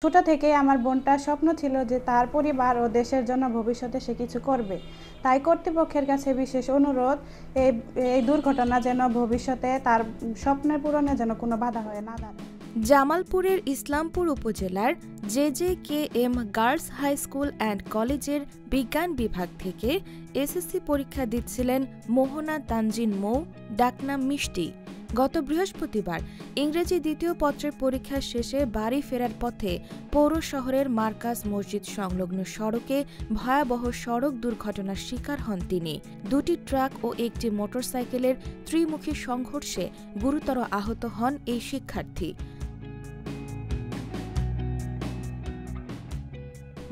ছোট থেকেই আমার বোনটার স্বপ্ন ছিল যে তার পরিবার ও দেশের জন্য ভবিষ্যতে সে কিছু করবে। তাই কর্তৃপক্ষের কাছে বিশেষ অনুরোধ, এই এই দুর্ঘটনা যেন ভবিষ্যতে তার স্বপ্নের পূরণে যেন কোনো বাধা হয়ে না দাঁড়ায়। জামালপুরের ইসলামপুর উপজেলার জেজেকেএম গার্লস হাই স্কুল অ্যান্ড কলেজের বিজ্ঞান বিভাগ থেকে এসএসসি পরীক্ষা দিচ্ছিলেন মোহনা তানজিন মৌ, ডাকনাম মিষ্টি। গত বৃহস্পতিবার ইংরেজি দ্বিতীয় পত্রের পরীক্ষা শেষে বাড়ি ফেরার পথে পৌর শহরের মার্কাজ মসজিদ সংলগ্ন সড়কে ভয়াবহ সড়ক দুর্ঘটনার শিকার হন তিনি। দুটি ট্রাক ও একটি মোটরসাইকেলের ত্রিমুখী সংঘর্ষে গুরুতর আহত হন এই শিক্ষার্থী।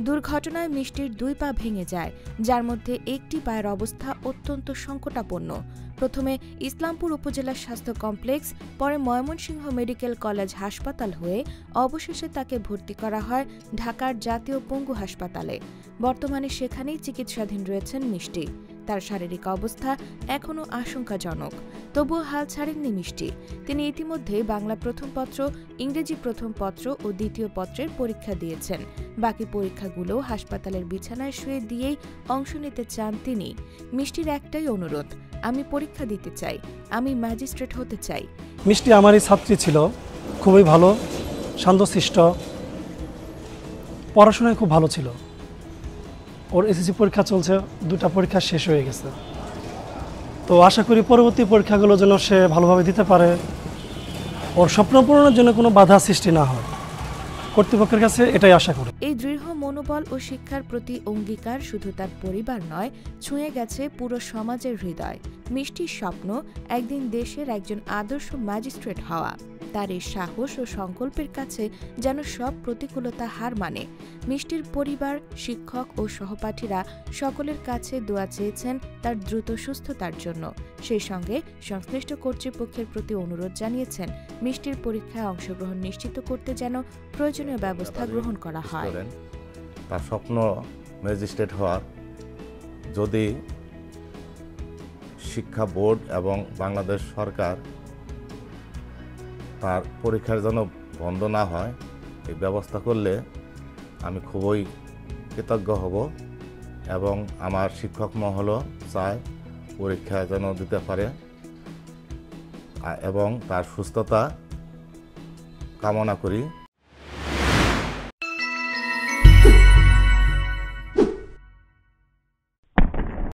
দুর্ঘটনায় মিষ্টির দুই পা ভেঙে যায়, যার মধ্যে একটি পায়ের অবস্থা অত্যন্ত সংকটাপন্ন। প্রথমে ইসলামপুর উপজেলা স্বাস্থ্য কমপ্লেক্স, পরে ময়মনসিংহ মেডিকেল কলেজ হাসপাতাল হয়ে অবশেষে তাকে ভর্তি করা হয় ঢাকার জাতীয় পঙ্গু হাসপাতালে। বর্তমানে সেখানেই চিকিৎসাধীন রয়েছেন মিষ্টি। তার শারীরিক অবস্থা এখনও আশঙ্কাজনক, তবুও হাল ছাড়েননি মিষ্টি। তিনি ইতিমধ্যে বাংলা প্রথম পত্র, ইংরেজি প্রথম পত্র ও দ্বিতীয় পত্রের পরীক্ষা দিয়েছেন। বাকি পরীক্ষাগুলো হাসপাতালের বিছানায় শুয়ে দিয়েই অংশ নিতে চান তিনি। মিষ্টির একটাই অনুরোধ, আমি পরীক্ষা দিতে চাই, আমি ম্যাজিস্ট্রেট হতে চাই। মিষ্টি আমারই ছাত্রী ছিল, খুবই ভালো, শান্তশিষ্ট, পড়াশোনায় খুব ভালো ছিল। ওর এসএসসি পরীক্ষা চলছে, দুটা পরীক্ষা শেষ হয়ে গেছে। তো আশা করি পরবর্তী পরীক্ষাগুলো যেন সে ভালোভাবে দিতে পারে, ওর স্বপ্ন পূরণের জন্য কোনো বাধা সৃষ্টি না হয়। কর্তৃপক্ষের কাছে এটাই আশা করি। এই দৃঢ় মনোবল ও শিক্ষার প্রতি অঙ্গীকার শুধু তার পরিবার নয়, ছুঁয়ে গেছে পুরো সমাজের হৃদয়। মিষ্টির স্বপ্ন একদিন দেশের একজন আদর্শ ম্যাজিস্ট্রেট হওয়া। তার এই সাহস ও সংকল্পের কাছে যেন সব প্রতিকূলতা হার মানে। মিষ্টির পরিবার, শিক্ষক ও সহপাঠীরা সকলের কাছে দোয়া চেয়েছেন তার দ্রুত সুস্থতার জন্য। সেই সঙ্গে সংশ্লিষ্ট কর্তৃপক্ষের প্রতি অনুরোধ জানিয়েছেন মিষ্টির পরীক্ষায় অংশগ্রহণ নিশ্চিত করতে যেন প্রয়োজনীয় ব্যবস্থা গ্রহণ করা হয়। তার স্বপ্ন ম্যাজিস্ট্রেট হওয়ার, যদি শিক্ষা বোর্ড এবং বাংলাদেশ সরকার তার পরীক্ষার যেন বন্ধ না হয়, এই ব্যবস্থা করলে আমি খুবই কৃতজ্ঞ হব এবং আমার শিক্ষক মহলও চায় পরীক্ষা যেন দিতে পারে এবং তার সুস্থতা কামনা করি।